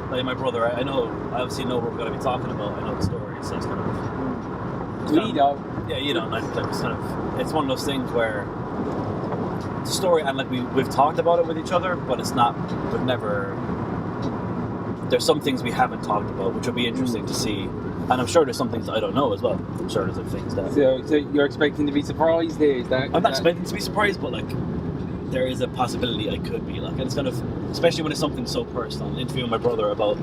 like my brother, I obviously know what we're going to be talking about. I know the story, so it's kind of. We don't. Yeah, you know, like it's kind of. It's one of those things where the story, and like we've talked about it with each other, but it's not. We've never. There's some things we haven't talked about, which will be interesting to see, and I'm sure there's some things that I don't know as well. I'm sure there's like things that. So you're expecting to be surprised there? Is that? I'm not expecting to be surprised, but like. There is a possibility I could be like, and it's kind of, especially when it's something so personal. Interviewing my brother about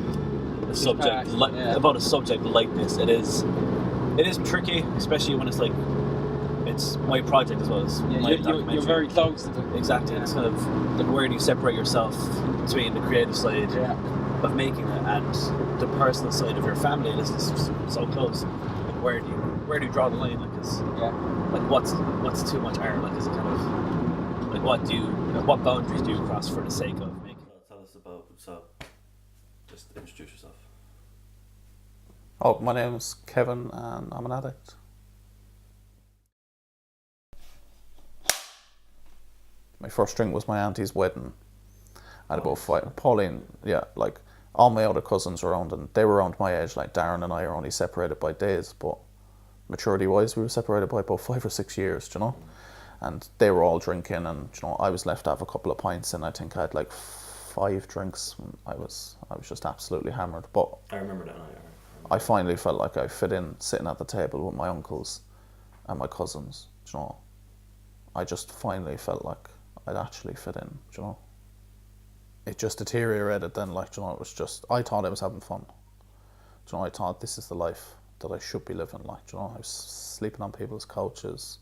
a subject about a subject like this, it is tricky, especially when it's like it's my project as well as my documentary. You're very close to it. Exactly. Yeah. It's kind of like where do you separate yourself between the creative side of making it and the personal side of your family? And it's just so close. Like where do you draw the line? Like, like what's too much art? Like, is it kind of like what boundaries do you cross for the sake of making? Tell us about, so just introduce yourself. Oh, my name's Kevin and I'm an addict. My first drink was my auntie's wedding. I had about 5. Pauline, like all my other cousins were around and they were around my age, like Darren and I are only separated by days, but maturity wise we were separated by about 5 or 6 years, you know? And they were all drinking, and you know, I was left to have a couple of pints, and I think I had like 5 drinks. I was just absolutely hammered. But I remember that night. I finally felt like I fit in, sitting at the table with my uncles and my cousins. You know, I just finally felt like I'd actually fit in. You know, it just deteriorated then. Like, you know, it was just, I thought I was having fun. You know, I thought this is the life that I should be living. Like, you know, I was sleeping on people's couches,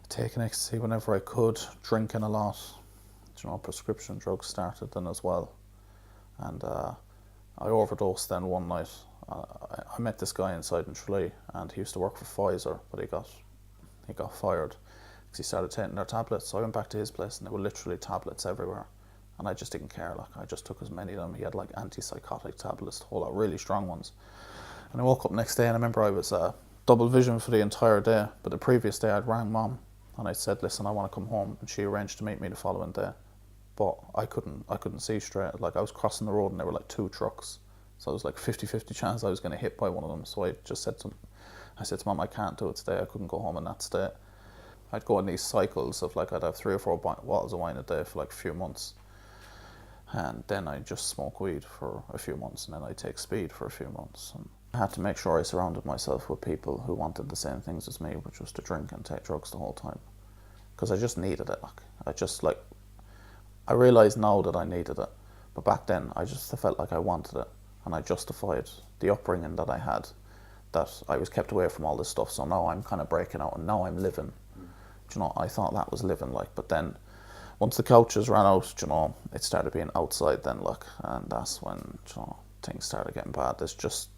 taking ecstasy whenever I could, drinking a lot. You know, prescription drugs started then as well. And I overdosed then one night. I met this guy inside in Tralee, and he used to work for Pfizer, but he got fired because he started taking their tablets. So I went back to his place, and there were literally tablets everywhere. And I just didn't care. Like, I just took as many of them. He had like antipsychotic tablets, a whole lot, really strong ones. And I woke up next day, and I remember I was double vision for the entire day. But the previous day I'd rang Mom, and I said, listen, I want to come home, and she arranged to meet me the following day. But I couldn't see straight. Like, I was crossing the road and there were like 2 trucks. So it was like 50-50 chance I was going to hit by one of them. So I just said to Mom, I can't do it today. I couldn't go home in that state. I'd go in these cycles of like, I'd have 3 or 4 bottles of wine a day for like a few months. And then I'd just smoke weed for a few months, and then I'd take speed for a few months. And I had to make sure I surrounded myself with people who wanted the same things as me, which was to drink and take drugs the whole time. Because I just needed it. I realised now that I needed it. But back then, I just felt like I wanted it. And I justified the upbringing that I had, that I was kept away from all this stuff. So now I'm kind of breaking out, and now I'm living. You know, I thought that was living, like. But then, once the couches ran out, you know, it started being outside then, like. And that's when, you know, things started getting bad. There's just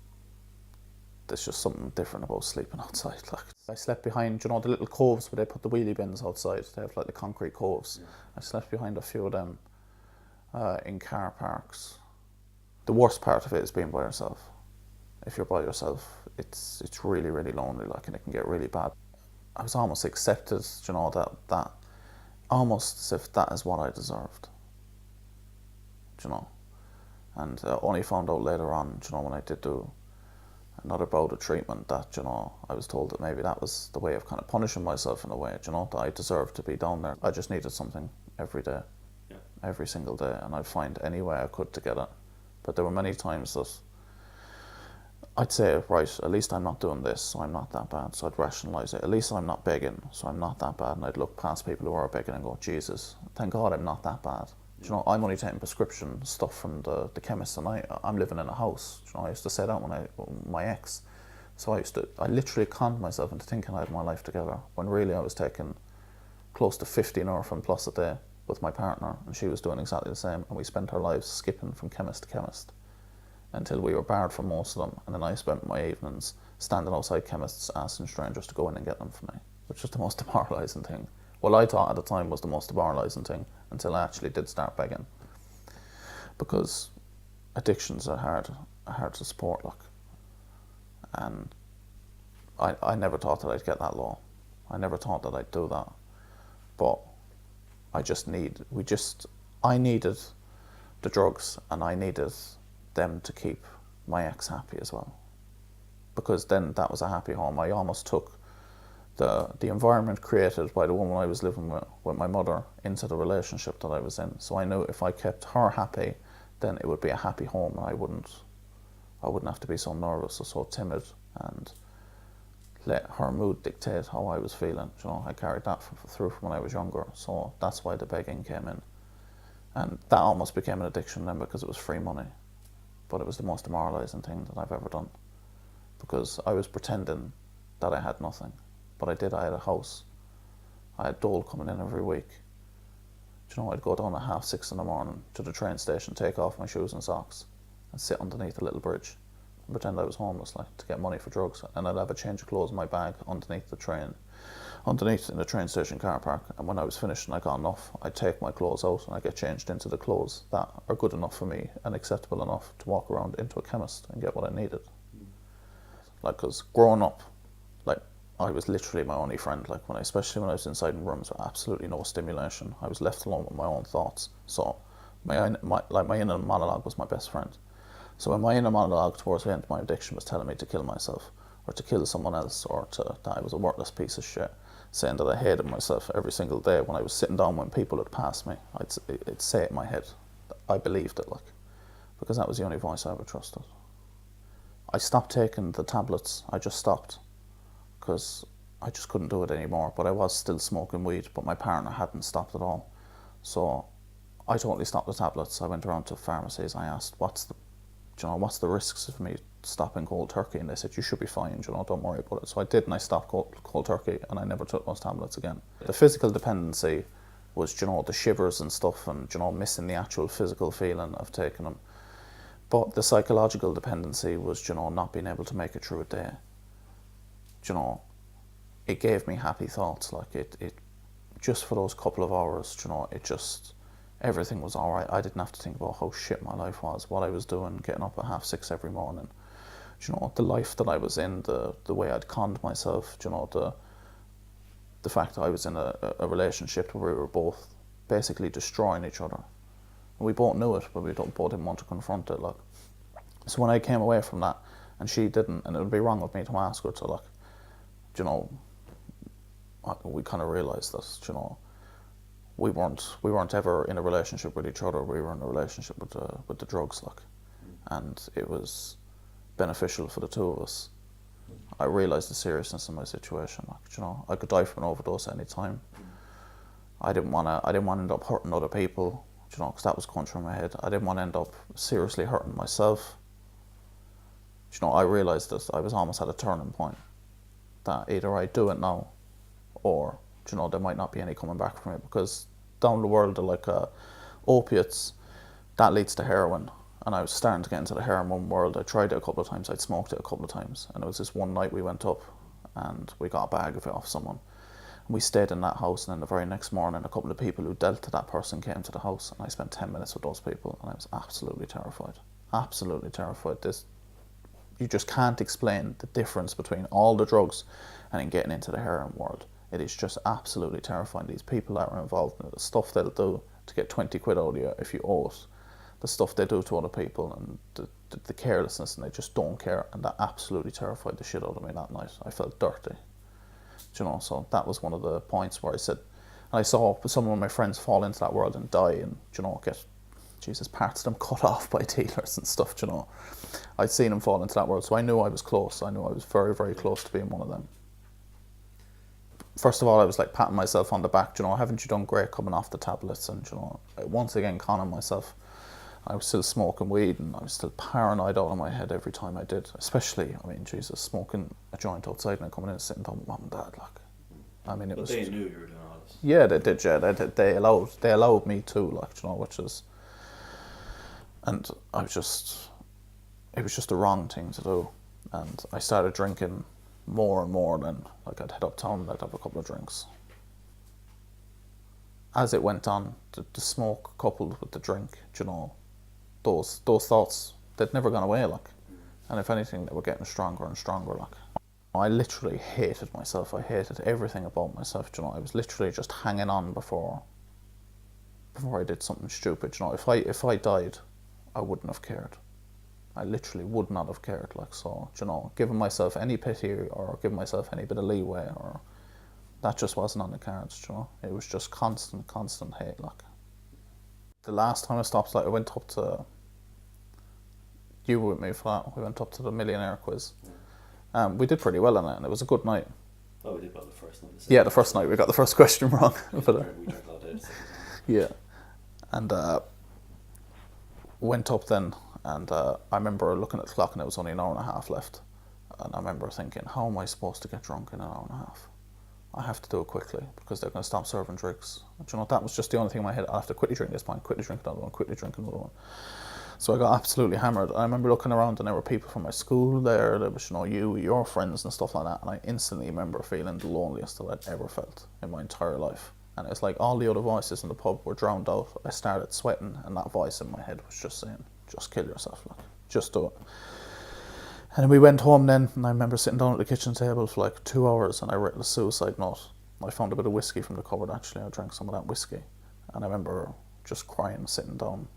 something different about sleeping outside. Like, I slept behind, you know, the little coves where they put the wheelie bins outside. They have like the concrete coves. Yeah. I slept behind a few of them in car parks. The worst part of it is being by yourself. If you're by yourself, it's really, really lonely, like, and it can get really bad. I was almost accepted, you know, that almost as if that is what I deserved. You know, and only found out later on, you know, when I did do another bout of treatment, that, you know, I was told that maybe that was the way of kind of punishing myself in a way, you know, that I deserved to be down there. I just needed something every day, every single day, and I'd find any way I could to get it. But there were many times that I'd say, right, at least I'm not doing this, so I'm not that bad. So I'd rationalise it. At least I'm not begging, so I'm not that bad. And I'd look past people who are begging and go, Jesus, thank God I'm not that bad. You know, I'm only taking prescription stuff from the chemist, and I'm living in a house. You know, I used to say that when my ex. So I literally conned myself into thinking I had my life together, when really I was taking close to 15 Orphan Plus a day with my partner, and she was doing exactly the same, and we spent our lives skipping from chemist to chemist until we were barred from most of them. And then I spent my evenings standing outside chemists asking strangers to go in and get them for me, which was the most demoralising thing. Well, I thought at the time was the most demoralising thing, until I actually did start begging, because addictions are hard to support, like. And I never thought that I'd get that low. I never thought that I'd do that. But I needed the drugs, and I needed them to keep my ex happy as well. Because then that was a happy home. I almost took the environment created by the woman I was living with my mother into the relationship that I was in. So I knew if I kept her happy, then it would be a happy home, and I wouldn't have to be so nervous or so timid and let her mood dictate how I was feeling. You know, I carried that through from when I was younger, so that's why the begging came in. And that almost became an addiction then because it was free money. But it was the most demoralising thing that I've ever done, because I was pretending that I had nothing. But I did. I had a house. I had dole coming in every week. You know, I'd go down at 6:30 in the morning to the train station, take off my shoes and socks, and sit underneath a little bridge and pretend I was homeless, like, to get money for drugs. And I'd have a change of clothes in my bag underneath in the train station car park. And when I was finished and I got enough, I'd take my clothes out and I'd get changed into the clothes that are good enough for me and acceptable enough to walk around into a chemist and get what I needed. Like, because growing up, like, I was literally my only friend. Like, especially when I was inside in rooms with absolutely no stimulation, I was left alone with my own thoughts. So my inner monologue was my best friend. So when my inner monologue towards the end of my addiction was telling me to kill myself, or to kill someone else, or that I was a worthless piece of shit, saying that I hated myself every single day, when I was sitting down when people had passed me, I'd say it in my head. I believed it, like, because that was the only voice I ever trusted. I stopped taking the tablets. I just stopped because I just couldn't do it anymore. But I was still smoking weed, but my partner hadn't stopped at all. So I totally stopped the tablets. I went around to pharmacies. I asked, what's the risks of me stopping cold turkey? And they said, you should be fine, don't worry about it. So I did, and I stopped cold turkey, and I never took those tablets again. The physical dependency was, the shivers and stuff, and, missing the actual physical feeling of taking them. But the psychological dependency was, not being able to make it through a day. It gave me happy thoughts. Like, it just for those couple of hours, it just, everything was all right. I didn't have to think about how shit my life was, what I was doing, getting up at 6:30 every morning. The life that I was in, the way I'd conned myself, the fact that I was in a relationship where we were both basically destroying each other. And we both knew it, but we both didn't want to confront it. Like, so when I came away from that, and she didn't, and it would be wrong of me to ask her to, like, we kind of realised that, we weren't ever in a relationship with each other. We were in a relationship with the drugs, like, and it was beneficial for the two of us. I realised the seriousness of my situation. Like, I could die from an overdose at any time. I didn't want to end up hurting other people, because that was going through my head. I didn't want to end up seriously hurting myself. I realised that I was almost at a turning point. That either I do it now, or there might not be any coming back from it, because down the world of, like, opiates, that leads to heroin, and I was starting to get into the heroin world. I tried it a couple of times. I'd smoked it a couple of times, and it was this one night we went up and we got a bag of it off someone, and we stayed in that house. And then the very next morning, a couple of people who dealt to that person came to the house, and I spent 10 minutes with those people, and I was absolutely terrified. You just can't explain the difference between all the drugs and then getting into the heroin world. It is just absolutely terrifying. These people that are involved in it, the stuff they'll do to get 20 quid out of you if you owe it, the stuff they do to other people, and the carelessness, and they just don't care, and that absolutely terrified the shit out of me that night. I felt dirty. So that was one of the points where I said, and I saw some of my friends fall into that world and die, and, get, parts of them cut off by dealers and stuff, I'd seen them fall into that world, so I knew I was close. I knew I was very, very close to being one of them. First of all, I was, like, patting myself on the back, haven't you done great coming off the tablets? And, once again, conning myself. I was still smoking weed, and I was still paranoid out of my head every time I did. Especially, smoking a joint outside and then coming in and sitting down with mum and dad, like. It was. They knew you were doing all this. Yeah, they did. Yeah, they allowed me to, like, which is. And it was just the wrong thing to do. And I started drinking more and more. Then, like, I'd head uptown and I'd have a couple of drinks. As it went on, the smoke coupled with the drink, those thoughts, they'd never gone away, like. And if anything, they were getting stronger and stronger, like. I literally hated myself. I hated everything about myself, I was literally just hanging on before I did something stupid, If I died, I wouldn't have cared. I literally would not have cared, like, so, you know, giving myself any pity or giving myself any bit of leeway, or that just wasn't on the cards, you know. It was just constant hate, like. The last time I stopped, like, I went up to, you were with me for that, we went up to the millionaire quiz. We did pretty well on it, and it was a good night. Oh, we did well the first night. Yeah, the first night we got the first question wrong. We drank all day the second time. Yeah, and went up then, and I remember looking at the clock and it was only an hour and a half left, and I remember thinking, how am I supposed to get drunk in an hour and a half? I have to do it quickly because they're going to stop serving drinks. And, you know, that was just the only thing in my head. I have to quickly drink this wine, quickly drink another one, quickly drink another one. So I got absolutely hammered. I remember looking around and there were people from my school there. There was, you know, your friends and stuff like that. And I instantly remember feeling the loneliest that I'd ever felt in my entire life. And it's like all the other voices in the pub were drowned out. I started sweating, and that voice in my head was just saying, just kill yourself, like, just do it. And then we went home then, and I remember sitting down at the kitchen table for like 2 hours, and I wrote a suicide note. I found a bit of whiskey from the cupboard, actually. I drank some of that whiskey. And I remember just crying, sitting down,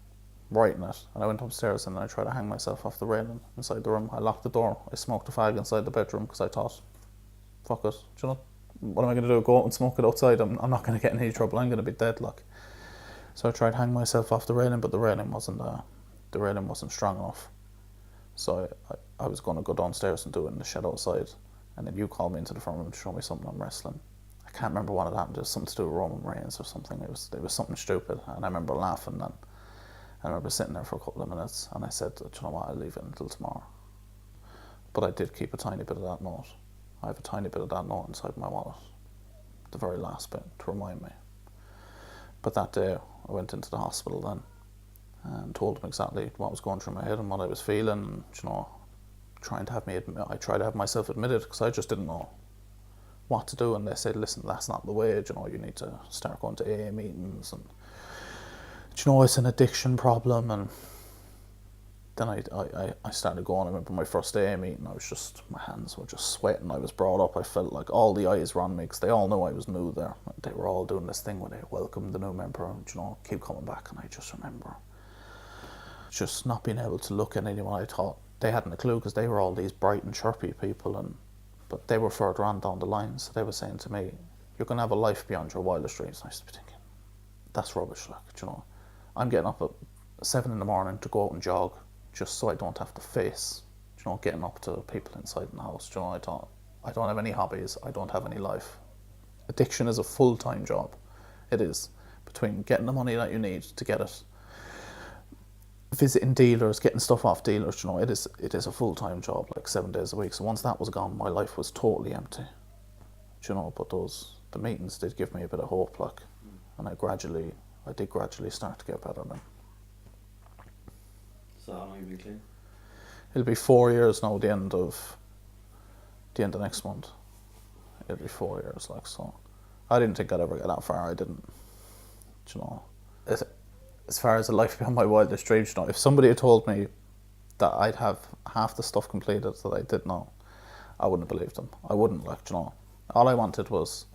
writing it. And I went upstairs and I tried to hang myself off the railing inside the room. I locked the door. I smoked a fag inside the bedroom because I thought, fuck it, do you know, what am I going to do? Go out and smoke it outside? I'm not going to get in any trouble. I'm going to be dead, like. So I tried to hang myself off the railing, but the railing wasn't strong enough. So I was going to go downstairs and do it in the shed outside. And then you called me into the front room to show me something on wrestling. I can't remember what it happened. It was something to do with Roman Reigns or something. It was something stupid. And I remember laughing then. I remember sitting there for a couple of minutes, and I said, do you know what, I'll leave it until tomorrow. But I did keep a tiny bit of that note. I have a tiny bit of that note inside my wallet, the very last bit, to remind me. But that day, I went into the hospital then and told them exactly what was going through my head and what I was feeling. And, you know, I tried to have myself admitted because I just didn't know what to do. And they said, listen, that's not the way. You know, you need to start going to AA meetings, and, you know, it's an addiction problem. And then I started going. I remember my first AA meeting, my hands were just sweating. I was brought up. I felt like all the eyes were on me because they all knew I was new there. They were all doing this thing where they welcomed the new member and, you know, keep coming back. And I just remember just not being able to look at anyone. I thought they hadn't a clue because they were all these bright and chirpy people, but they were further on down the line. So they were saying to me, you're going to have a life beyond your wildest dreams. And I used to be thinking, that's rubbish, like, you know. I'm getting up at 7 a.m. to go out and jog just so I don't have to face, you know, getting up to people inside the house. You know, I don't have any hobbies. I don't have any life. Addiction is a full-time job. It is. Between getting the money that you need to get it, visiting dealers, getting stuff off dealers, you know, it is a full-time job, like 7 days a week. So once that was gone, my life was totally empty. You know, but the meetings did give me a bit of hope, like, and I did gradually start to get better then. So how long have you been clean? It'll be 4 years now, the end of next month. It'll be 4 years, like, so. I didn't think I'd ever get that far. I didn't, you know. As far as a life beyond my wildest dreams, you know, if somebody had told me that I'd have half the stuff completed that I did now, I wouldn't have believed them. I wouldn't, like, you know. All I wanted was,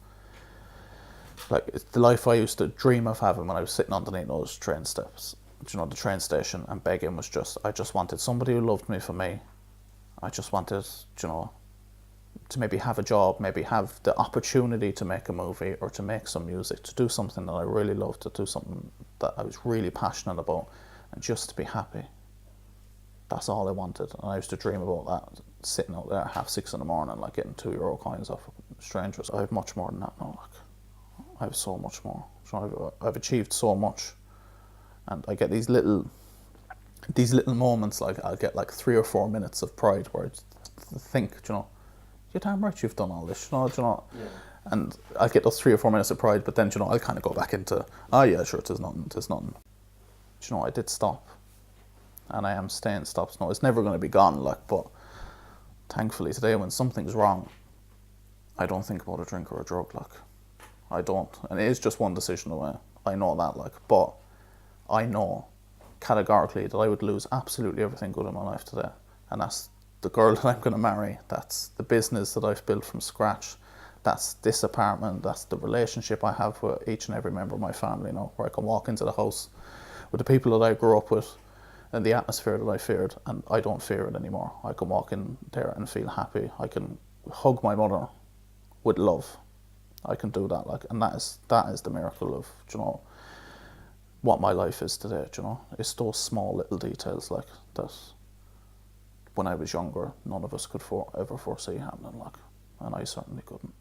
like, it's the life I used to dream of having when I was sitting underneath those train steps, you know, the train station, and begging was just, I just wanted somebody who loved me for me. I just wanted, you know, to maybe have a job, maybe have the opportunity to make a movie or to make some music, to do something that I really loved, to do something that I was really passionate about, and just to be happy. That's all I wanted. And I used to dream about that, sitting out there at 6:30 a.m, like, getting €2 coins off strangers. I have much more than that now, like, I have so much more. So I've achieved so much, and I get these little moments, like, I'll get like 3 or 4 minutes of pride where I think, you know, you're damn right you've done all this, you know. Yeah. And I'll get those 3 or 4 minutes of pride, but then, you know, I'll kind of go back into, yeah, sure, there's nothing. You know, I did stop, and I am staying stopped. No, it's never going to be gone, like, but thankfully today, when something's wrong, I don't think about a drink or a drug, like, I don't. And it is just one decision away. I know that, like, but I know categorically that I would lose absolutely everything good in my life today, and that's the girl that I'm going to marry, that's the business that I've built from scratch, that's this apartment, that's the relationship I have with each and every member of my family, you know, where I can walk into the house with the people that I grew up with and the atmosphere that I feared, and I don't fear it anymore. I can walk in there and feel happy. I can hug my mother with love. I can do that, like, and that is the miracle of, you know, what my life is today. You know, it's those small little details like that. When I was younger, none of us could ever foresee happening, like, and I certainly couldn't.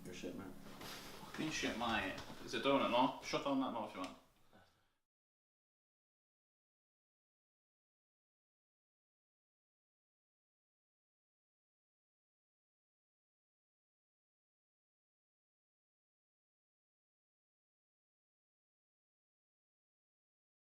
Your shit, man. Fucking shit, mate. Is it doing it now? Shut on that now if you want.